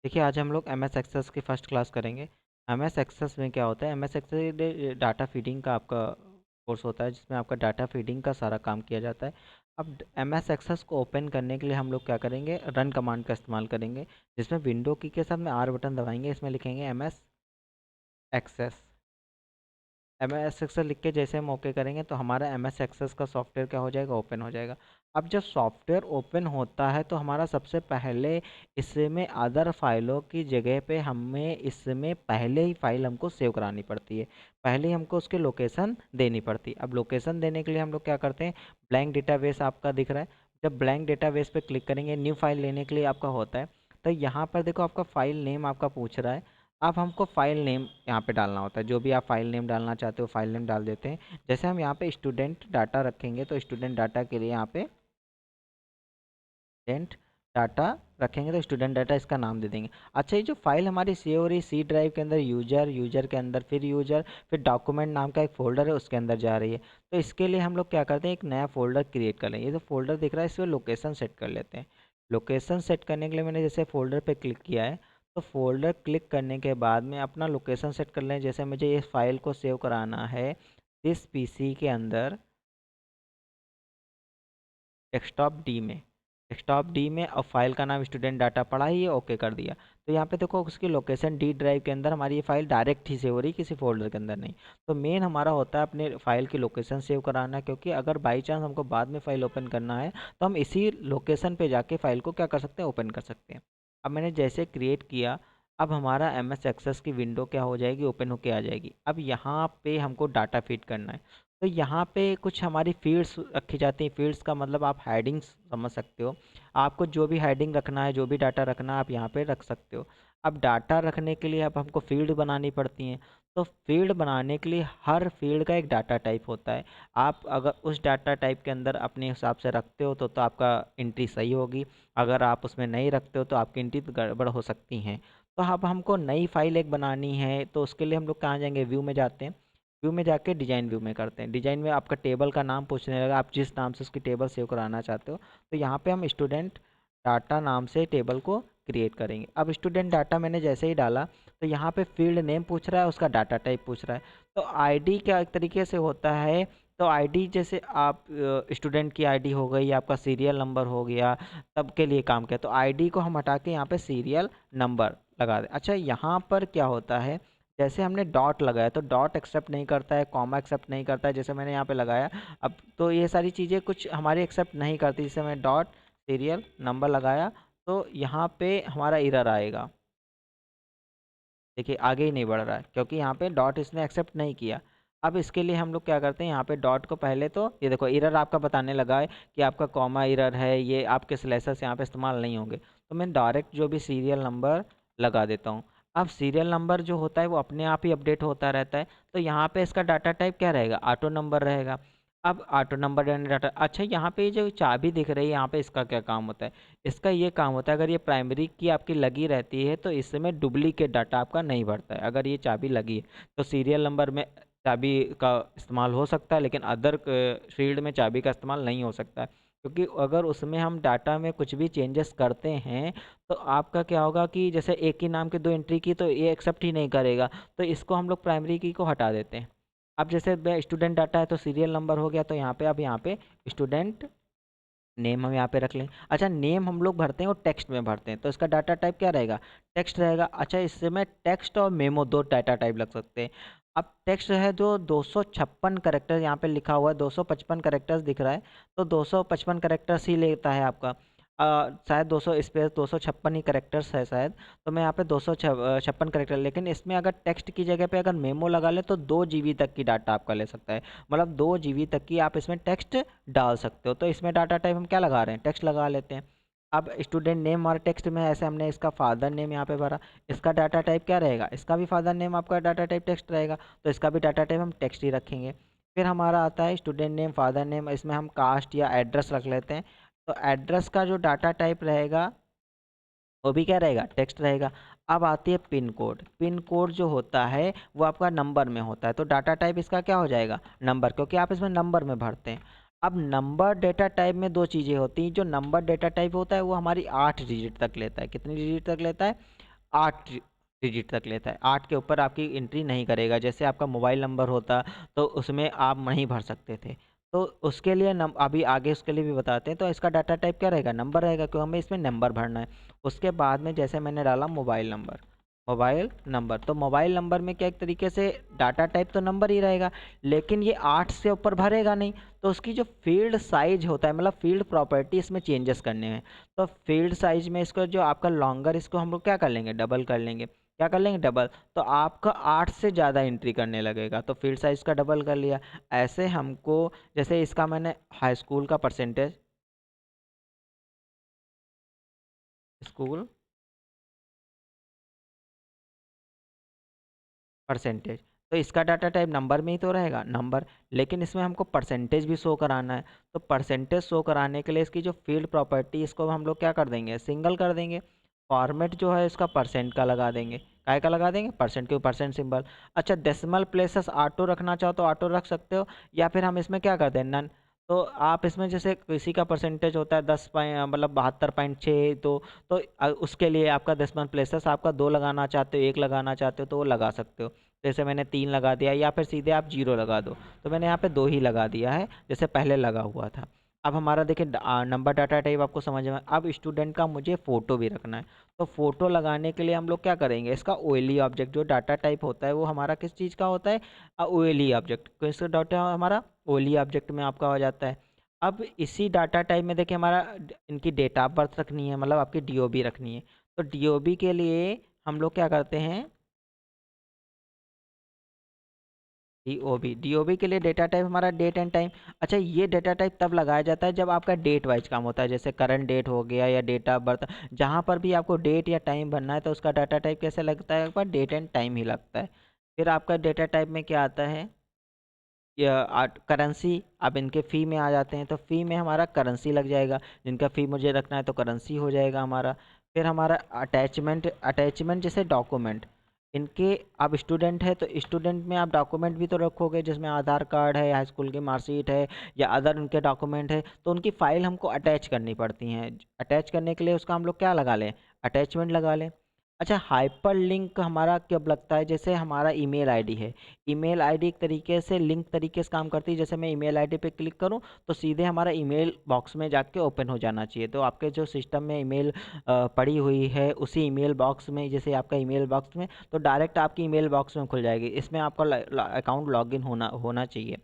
देखिए आज हम लोग एम एस एक्सेस की फर्स्ट क्लास करेंगे। एम एस एक्सेस में क्या होता है, M S access data feeding का आपका कोर्स होता है जिसमें आपका डाटा फीडिंग का सारा काम किया जाता है। अब एम एस एक्सेस को ओपन करने के लिए हम लोग क्या करेंगे, रन कमांड का इस्तेमाल करेंगे, जिसमें विंडो की के साथ में आर बटन दबाएंगे, इसमें लिखेंगे M S access. M S access लिख के जैसे हम ओके करेंगे तो हमारा एम एस एक्सेस का सॉफ्टवेयर क्या हो जाएगा, ओपन हो जाएगा। अब जब सॉफ्टवेयर ओपन होता है तो हमारा सबसे पहले इसमें अदर फाइलों की जगह पे हमें इसमें पहले ही फाइल हमको सेव करानी पड़ती है, पहले ही हमको उसके लोकेशन देनी पड़ती है। अब लोकेशन देने के लिए हम लोग क्या करते हैं, ब्लैंक डेटाबेस आपका दिख रहा है, जब ब्लैंक डेटाबेस पे क्लिक करेंगे न्यू फाइल लेने के लिए आपका होता है, तो यहाँ पर देखो आपका फाइल नेम आपका पूछ रहा है। अब हमको फ़ाइल नेम यहाँ पे डालना होता है, जो भी आप फ़ाइल नेम डालना चाहते हो फ़ाइल नेम डाल देते हैं। जैसे हम यहाँ पे स्टूडेंट डाटा रखेंगे तो स्टूडेंट डाटा के लिए यहाँ पे स्टूडेंट डाटा रखेंगे तो स्टूडेंट डाटा इसका नाम दे देंगे। अच्छा, ये जो फाइल हमारी सेव हो रही है सी ड्राइव के अंदर, यूजर यूजर के अंदर फिर यूजर फिर डॉक्यूमेंट नाम का एक फ़ोल्डर है उसके अंदर जा रही है। तो इसके लिए हम लोग क्या करते हैं, एक नया फ़ोल्डर क्रिएट कर लेंगे। ये जो फ़ोल्डर दिख रहा है इसमें लोकेशन सेट कर लेते हैं। लोकेशन सेट करने के लिए मैंने जैसे फ़ोल्डर पे क्लिक किया है, तो फ़ोल्डर क्लिक करने के बाद में अपना लोकेशन सेट कर लें। जैसे मुझे इस फाइल को सेव कराना है इस पीसी के अंदर डेस्कटॉप डी में, डेस्कटॉप डी में, और फाइल का नाम स्टूडेंट डाटा पड़ा ही है, ओके कर दिया। तो यहाँ पे देखो उसकी लोकेशन डी ड्राइव के अंदर हमारी ये फाइल डायरेक्ट ही सेव हो रही, किसी फोल्डर के अंदर नहीं। तो मेन हमारा होता है अपने फाइल की लोकेशन सेव कराना, क्योंकि अगर बाई चांस हमको बाद में फाइल ओपन करना है तो हम इसी लोकेशन पे जाके फाइल को क्या कर सकते हैं, ओपन कर सकते हैं। अब मैंने जैसे क्रिएट किया, अब हमारा एम एस एक्सेस की विंडो क्या हो जाएगी, ओपन होके आ जाएगी। अब यहाँ पे हमको डाटा फीड करना है, तो यहाँ पे कुछ हमारी फील्ड्स रखी जाती हैं। फील्ड्स का मतलब आप हेडिंग्स समझ सकते हो, आपको जो भी हेडिंग रखना है, जो भी डाटा रखना है आप यहाँ पे रख सकते हो। अब डाटा रखने के लिए अब हमको फील्ड बनानी पड़ती हैं। तो फील्ड बनाने के लिए हर फील्ड का एक डाटा टाइप होता है। आप अगर उस डाटा टाइप के अंदर अपने हिसाब से रखते हो तो आपका एंट्री सही होगी, अगर आप उसमें नहीं रखते हो तो आपकी एंट्री गड़बड़ हो सकती हैं। तो अब हमको नई फाइल एक बनानी है, तो उसके लिए हम लोग कहाँ जाएंगे, व्यू में जाते हैं। व्यू में जाके डिजाइन व्यू में करते हैं। डिजाइन में आपका टेबल का नाम पूछने लगा, आप जिस नाम से उसकी टेबल सेव कराना चाहते हो, तो यहाँ पे हम स्टूडेंट डाटा नाम से टेबल को क्रिएट करेंगे। अब स्टूडेंट डाटा मैंने जैसे ही डाला तो यहाँ पे फील्ड नेम पूछ रहा है, उसका डाटा टाइप पूछ रहा है। तो आईडी क्या एक तरीके से होता है, तो आईडी जैसे आप स्टूडेंट की आईडी हो गई, आपका सीरियल नंबर हो गया, तब के लिए काम किया। तो आईडी को हम हटा के यहाँ पे सीरियल नंबर लगा दें। अच्छा, यहाँ पर क्या होता है, जैसे हमने डॉट लगाया तो डॉट एक्सेप्ट नहीं करता है, कॉमा एक्सेप्ट नहीं करता है, जैसे मैंने यहाँ पे लगाया। अब तो ये सारी चीज़ें कुछ हमारी एक्सेप्ट नहीं करती। जैसे मैं डॉट सीरियल नंबर लगाया तो यहाँ पे हमारा एरर आएगा। देखिए आगे ही नहीं बढ़ रहा है क्योंकि यहाँ पे डॉट इसने एक्सेप्ट नहीं किया। अब इसके लिए हम लोग क्या करते हैं, यहाँ पे डॉट को पहले तो ये देखो एरर आपका बताने लगा है कि आपका कॉमा एरर है, ये आपके स्लेसेस यहाँ पे इस्तेमाल नहीं होंगे। तो मैं डायरेक्ट जो भी सीरियल नंबर लगा देता हूँ। अब सीरियल नंबर जो होता है वो अपने आप ही अपडेट होता रहता है, तो यहाँ पे इसका डाटा टाइप क्या रहेगा, ऑटो नंबर रहेगा। अब ऑटो नंबर यानी डाटा। अच्छा, यहाँ पे जो चाबी दिख रही है यहाँ पे, इसका क्या काम होता है, इसका ये काम होता है, अगर ये प्राइमरी की आपकी लगी रहती है तो इसमें डुप्लीकेट डाटा आपका नहीं भरता है। अगर ये चाबी लगी है तो सीरियल नंबर में चाबी का इस्तेमाल हो सकता है, लेकिन अदर फील्ड में चाबी का इस्तेमाल नहीं हो सकता है, क्योंकि अगर उसमें हम डाटा में कुछ भी चेंजेस करते हैं तो आपका क्या होगा कि जैसे एक ही नाम के दो एंट्री की तो ये एक्सेप्ट ही नहीं करेगा, तो इसको हम लोग प्राइमरी की को हटा देते हैं। अब जैसे स्टूडेंट डाटा है तो सीरियल नंबर हो गया, तो यहाँ पे अब यहाँ पे स्टूडेंट नेम हम यहाँ पे रख लें। अच्छा, नेम हम लोग भरते हैं और टेक्स्ट में भरते हैं, तो इसका डाटा टाइप क्या रहेगा, टेक्स्ट रहेगा। अच्छा, इससे मैं टेक्स्ट और मेमो दो डाटा टाइप लग सकते हैं। अब टेक्स्ट है जो 256 करेक्टर्स यहाँ पे लिखा हुआ है, 255 करेक्टर्स दिख रहा है, तो 255 करेक्टर्स ही लेता है आपका। शायद 200 स्पेस 256 ही करेक्टर्स है शायद। तो मैं यहाँ पे 256 करेक्टर, लेकिन इसमें अगर टेक्स्ट की जगह पे अगर मेमो लगा ले तो 2 GB तक की डाटा आपका ले सकता है, मतलब 2 GB तक की आप इसमें टेक्स्ट डाल सकते हो। तो इसमें डाटा टाइप हम क्या लगा रहे हैं, टेक्स्ट लगा लेते हैं। अब स्टूडेंट नेम हमारे टेक्स्ट में है, ऐसे हमने इसका फादर नेम यहाँ पे भरा, इसका डाटा टाइप क्या रहेगा, इसका भी फादर नेम आपका डाटा टाइप टेक्स्ट रहेगा, तो इसका भी डाटा टाइप हम टेक्स्ट ही रखेंगे। फिर हमारा आता है स्टूडेंट नेम फादर नेम, इसमें हम कास्ट या एड्रेस रख लेते हैं। तो एड्रेस का जो डाटा टाइप रहेगा वो भी क्या रहेगा, टेक्स्ट रहेगा। अब आती है पिन कोड। पिन कोड जो होता है वो आपका नंबर में होता है, तो डाटा टाइप इसका क्या हो जाएगा, नंबर, क्योंकि आप इसमें नंबर में भरते हैं। अब नंबर डेटा टाइप में दो चीज़ें होती हैं। जो नंबर डेटा टाइप होता है वो हमारी 8 डिजिट तक लेता है, कितनी डिजिट तक लेता है, 8 डिजिट तक लेता है, 8 के ऊपर आपकी एंट्री नहीं करेगा। जैसे आपका मोबाइल नंबर होता तो उसमें आप नहीं भर सकते थे, तो उसके लिए अभी आगे उसके लिए भी बताते हैं। तो इसका डाटा टाइप क्या रहेगा, नंबर रहेगा, क्योंकि हमें इसमें नंबर भरना है। उसके बाद में जैसे मैंने डाला मोबाइल नंबर, मोबाइल नंबर, तो मोबाइल नंबर में क्या एक तरीके से डाटा टाइप तो नंबर ही रहेगा, लेकिन ये 8 से ऊपर भरेगा नहीं। तो उसकी जो फील्ड साइज होता है, मतलब फील्ड प्रॉपर्टी, इसमें चेंजेस करने हैं। तो फील्ड साइज में इसको जो आपका लॉन्गर, इसको हम लोग क्या कर लेंगे, डबल कर लेंगे। क्या कर लेंगे, डबल। तो आपका 8 से ज़्यादा एंट्री करने लगेगा, तो फील्ड साइज का डबल कर लिया। ऐसे हमको, जैसे इसका मैंने हाई स्कूल का परसेंटेज, स्कूल परसेंटेज, तो इसका डाटा टाइप नंबर में ही तो रहेगा, नंबर। लेकिन इसमें हमको परसेंटेज भी शो कराना है। तो परसेंटेज शो कराने के लिए इसकी जो फील्ड प्रॉपर्टी, इसको हम लोग क्या कर देंगे, सिंगल कर देंगे। फॉर्मेट जो है इसका परसेंट का लगा देंगे, काय का लगा देंगे, परसेंट के परसेंट सिंबल। अच्छा, डेसिमल प्लेसेस ऑटो रखना चाहो तो ऑटो रख सकते हो, या फिर हम इसमें क्या करते हैं, नन। तो आप इसमें जैसे किसी का परसेंटेज होता है 10 पॉइंट, मतलब 72.6, तो उसके लिए आपका डेसिमल प्लेसेस आपका 2 लगाना चाहते हो, 1 लगाना चाहते हो, तो वो लगा सकते हो। जैसे मैंने 3 लगा दिया, या फिर सीधे आप 0 लगा दो। तो मैंने यहाँ पे 2 ही लगा दिया है, जैसे पहले लगा हुआ था। अब हमारा देखिए नंबर डाटा टाइप आपको समझ में। अब स्टूडेंट का मुझे फ़ोटो भी रखना है। तो फ़ोटो लगाने के लिए हम लोग क्या करेंगे, इसका ओएलई ऑब्जेक्ट जो डाटा टाइप होता है वो हमारा किस चीज़ का होता है, ओएलई ऑब्जेक्ट। किस डाटा हमारा ओएलई ऑब्जेक्ट में आपका हो जाता है। अब इसी डाटा टाइप में देखिए हमारा इनकी डेट ऑफ बर्थ रखनी है, मतलब आपकी डीओबी रखनी है। तो डीओबी के लिए हम लोग क्या करते हैं, डीओबी के लिए डेटा टाइप हमारा डेट एंड टाइम। अच्छा, ये डेटा टाइप तब लगाया जाता है जब आपका डेट वाइज काम होता है, जैसे करंट डेट हो गया या डेट ऑफ बर्थ। जहाँ पर भी आपको डेट या टाइम भरना है तो उसका डाटा टाइप कैसे लगता है, आपका डेट एंड टाइम ही लगता है। फिर आपका डेटा टाइप में क्या आता है, या करेंसी। अब इनके फ़ी में आ जाते हैं, तो फ़ी में हमारा करेंसी लग जाएगा, जिनका फ़ी मुझे रखना है तो करेंसी हो जाएगा हमारा। फिर हमारा अटैचमेंट, अटैचमेंट जैसे डॉक्यूमेंट इनके। अब स्टूडेंट है तो स्टूडेंट में आप डॉक्यूमेंट भी तो रखोगे, जिसमें आधार कार्ड है, हाई स्कूल की मार्कशीट है, या अदर उनके डॉक्यूमेंट है, तो उनकी फ़ाइल हमको अटैच करनी पड़ती हैं। अटैच करने के लिए उसका हम लोग क्या लगा लें, अटैचमेंट लगा लें। अच्छा, हाइपर लिंक हमारा कब लगता है, जैसे हमारा ईमेल आईडी है, ईमेल आईडी एक तरीके से लिंक तरीके से काम करती है। जैसे मैं ईमेल आईडी पे क्लिक करूं तो सीधे हमारा ईमेल बॉक्स में जाके ओपन हो जाना चाहिए। तो आपके जो सिस्टम में ईमेल पड़ी हुई है उसी ईमेल बॉक्स में, जैसे आपका ईमेल बॉक्स में, तो डायरेक्ट आपकी ईमेल बॉक्स में खुल जाएगी। इसमें आपका अकाउंट लॉगिन होना होना चाहिए।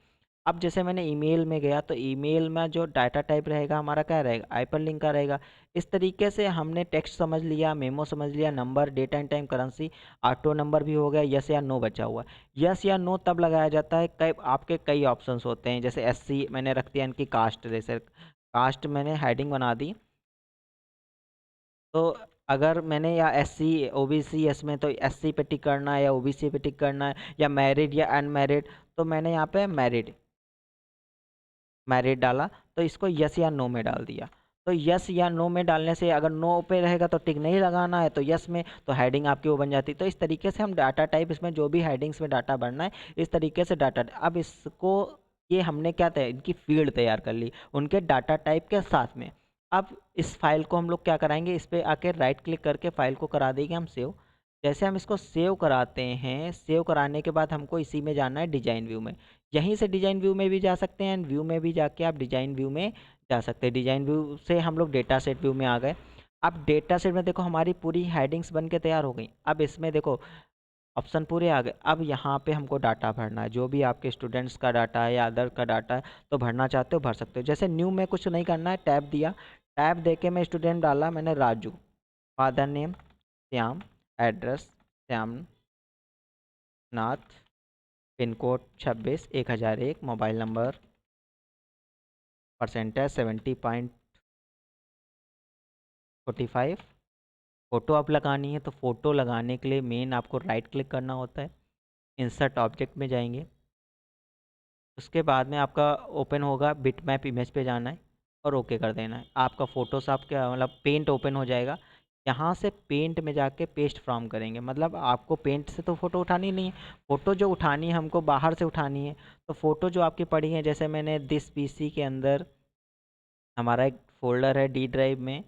अब जैसे मैंने ईमेल में गया तो ईमेल में जो डाटा टाइप रहेगा हमारा क्या रहेगा, हाइपरलिंक का रहेगा। इस तरीके से हमने टेक्स्ट समझ लिया, मेमो समझ लिया, number, date and time, currency, auto number भी हो गया, यस या नो बचा हुआ। यस या नो तब लगाया जाता है, कई आपके कई ऑप्शंस होते हैं, जैसे एससी मैंने रख दिया, इनकी कास्ट, जैसे कास्ट मैंने हेडिंग बना दी। तो अगर मैंने या एससी ओबीसी इसमें, तो एससी पे टिक करना है या ओबीसी पे टिक करना है, या मैरिड या अनमैरिड, तो मैंने यहाँ पे मैरिड, मैरिड डाला। तो इसको यस या नो में डाल दिया। तो यस या नो में डालने से, अगर नो पे रहेगा तो टिक नहीं लगाना है, तो यस में, तो हेडिंग आपकी वो बन जाती। तो इस तरीके से हम डाटा टाइप, इसमें जो भी हेडिंग्स में डाटा भरना है इस तरीके से डाटा। अब इसको, ये हमने क्या तय, इनकी फील्ड तैयार कर ली उनके डाटा टाइप के साथ में। अब इस फाइल को हम लोग क्या कराएंगे, इस पर आके राइट क्लिक करके फाइल को करा देंगे हम सेव। जैसे हम इसको सेव कराते हैं, सेव कराने के बाद हमको इसी में जाना है डिजाइन व्यू में। यहीं से डिजाइन व्यू में भी जा सकते हैं, व्यू में भी जाके आप डिजाइन व्यू में जा सकते हैं। डिजाइन व्यू से हम लोग डेटा सेट व्यू में आ गए। अब डेटा सेट में देखो हमारी पूरी हेडिंग्स बन के तैयार हो गई। अब इसमें देखो ऑप्शन पूरे आ गए। अब यहाँ पे हमको डाटा भरना है, जो भी आपके स्टूडेंट्स का डाटा है या अदर का डाटा है, तो भरना चाहते हो भर सकते हो। जैसे न्यू में कुछ नहीं करना है, टैब दिया, टैब दे के मैं स्टूडेंट डाला, मैंने Raju, father name Shyam, address Shyam Nath, pin code 26 1001, mobile number, percentage 70.45। Photo आप लगानी है तो फ़ोटो लगाने के लिए मेन आपको राइट क्लिक करना होता है, इंसर्ट ऑब्जेक्ट में जाएंगे। उसके बाद में आपका ओपन होगा, बिटमैप इमेज पे जाना है और ओके कर देना है। आपका फ़ोटोशॉप क्या, मतलब पेंट ओपन हो जाएगा। यहाँ से पेंट में जाके पेस्ट फ्रॉम करेंगे, मतलब आपको पेंट से तो फ़ोटो उठानी नहीं है, फ़ोटो जो उठानी है हमको बाहर से उठानी है। तो फ़ोटो जो आपकी पड़ी है, जैसे मैंने दिस पीसी के अंदर हमारा एक फ़ोल्डर है डी ड्राइव में,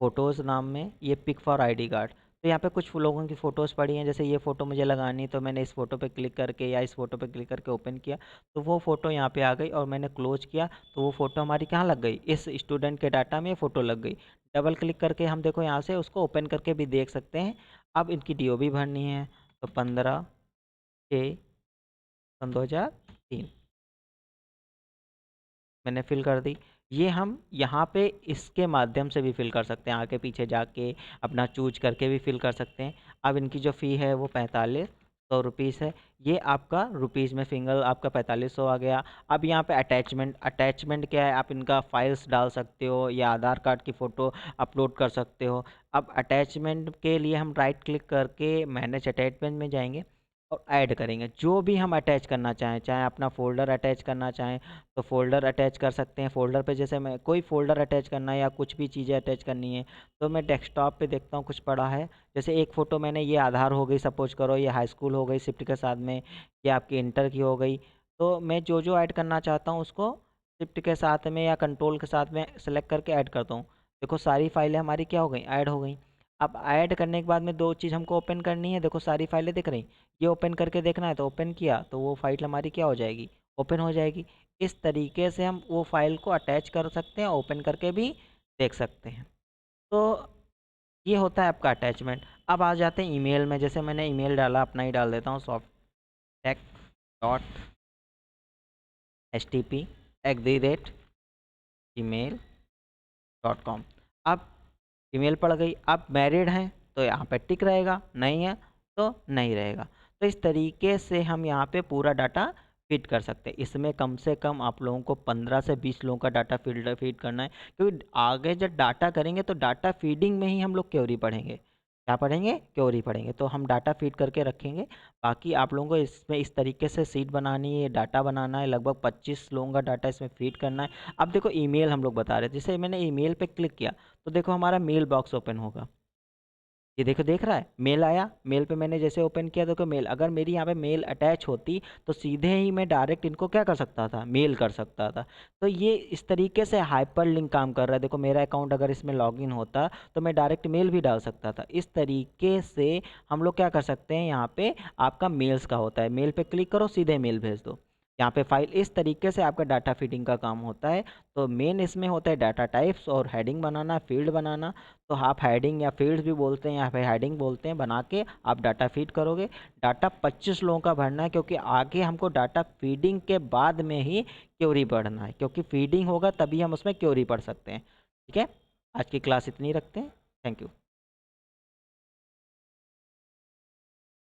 फ़ोटोज़ नाम में, ये पिक फॉर आईडी कार्ड। तो यहाँ पे कुछ लोगों की फ़ोटोज़ पड़ी हैं, जैसे ये फ़ोटो मुझे लगानी, तो मैंने इस फ़ोटो पे क्लिक करके या इस फ़ोटो पे क्लिक करके ओपन किया, तो वो फ़ोटो यहाँ पे आ गई और मैंने क्लोज किया, तो वो फ़ोटो हमारी कहाँ लग गई, इस स्टूडेंट के डाटा में फ़ोटो लग गई। डबल क्लिक करके हम देखो यहाँ से उसको ओपन करके भी देख सकते हैं। अब इनकी डीओ भी भरनी है, तो 15/6/2003 मैंने फ़िल कर दी। ये हम यहाँ पे इसके माध्यम से भी फ़िल कर सकते हैं, आगे पीछे जाके अपना चूज करके भी फ़िल कर सकते हैं। अब इनकी जो फ़ी है वो 4500 है। ये आपका रुपीज़ में फिंगर आपका 4500 आ गया। अब यहाँ पे अटैचमेंट क्या है, आप इनका फाइल्स डाल सकते हो या आधार कार्ड की फ़ोटो अपलोड कर सकते हो। अब अटैचमेंट के लिए हम राइट क्लिक करके मैनेज अटैचमेंट में जाएंगे और ऐड करेंगे जो भी हम अटैच करना चाहें, चाहे अपना फ़ोल्डर अटैच करना चाहें तो फ़ोल्डर अटैच कर सकते हैं। फ़ोल्डर पे जैसे मैं कोई फ़ोल्डर अटैच करना है या कुछ भी चीज़ें अटैच करनी है, तो मैं डेस्कटॉप पे देखता हूँ कुछ पड़ा है। जैसे एक फ़ोटो मैंने ये आधार हो गई, सपोज़ करो ये हाई स्कूल हो गई शिफ्ट के साथ में, ये आपकी इंटर की हो गई। तो मैं जो ऐड करना चाहता हूँ उसको शिफ्ट के साथ में या कंट्रोल के साथ में सेलेक्ट करके ऐड करता हूँ। देखो सारी फाइलें हमारी क्या हो गई, ऐड हो गई। अब ऐड करने के बाद में दो चीज़ हमको ओपन करनी है, देखो सारी फाइलें दिख रही, ये ओपन करके देखना है तो ओपन किया तो वो फाइल हमारी क्या हो जाएगी, ओपन हो जाएगी। इस तरीके से हम वो फाइल को अटैच कर सकते हैं, ओपन करके भी देख सकते हैं। तो ये होता है आपका अटैचमेंट। अब आ जाते हैं ईमेल में। जैसे मैंने ईमेल डाला, अपना ही डाल देता हूँ, softtek.stp@gmail.com। अब ईमेल पड़ गई। अब मैरिड हैं तो यहाँ पे टिक रहेगा, नहीं है तो नहीं रहेगा। तो इस तरीके से हम यहाँ पे पूरा डाटा फीड कर सकते हैं। इसमें कम से कम आप लोगों को 15 से 20 लोगों का डाटा फीड करना है, क्योंकि आगे जब डाटा करेंगे तो डाटा फीडिंग में ही हम लोग क्वेरी पढ़ेंगे। क्या पढ़ेंगे, क्वेरी पढ़ेंगे। तो हम डाटा फीड करके रखेंगे। बाकी आप लोगों को इसमें इस तरीके से सीट बनानी है, डाटा बनाना है, लगभग 25 लोगों का डाटा इसमें फीड करना है। अब देखो ईमेल हम लोग बता रहे थे, जैसे मैंने ईमेल पे क्लिक किया तो देखो हमारा मेल बॉक्स ओपन होगा। ये देखो, देख रहा है मेल आया। मेल पे मैंने जैसे ओपन किया तो मेल, अगर मेरी यहाँ पे मेल अटैच होती तो सीधे ही मैं डायरेक्ट इनको क्या कर सकता था, मेल कर सकता था। तो ये इस तरीके से हाइपर लिंक काम कर रहा है। देखो मेरा अकाउंट अगर इसमें लॉगिन होता तो मैं डायरेक्ट मेल भी डाल सकता था। इस तरीके से हम लोग क्या कर सकते हैं, यहाँ पे आपका मेल्स का होता है, मेल पे क्लिक करो सीधे मेल भेज दो यहाँ पे फाइल। इस तरीके से आपका डाटा फीडिंग का काम होता है। तो मेन इसमें होता है डाटा टाइप्स और हेडिंग बनाना, फील्ड बनाना। तो आप हेडिंग या फील्ड्स भी बोलते हैं, यहाँ पे हेडिंग बोलते हैं, बना के आप डाटा फीड करोगे। डाटा 25 लोगों का भरना है, क्योंकि आगे हमको डाटा फीडिंग के बाद में ही क्वेरी पढ़ना है, क्योंकि फीडिंग होगा तभी हम उसमें क्वेरी पढ़ सकते हैं। ठीक है, आज की क्लास इतनी रखते हैं। Thank you.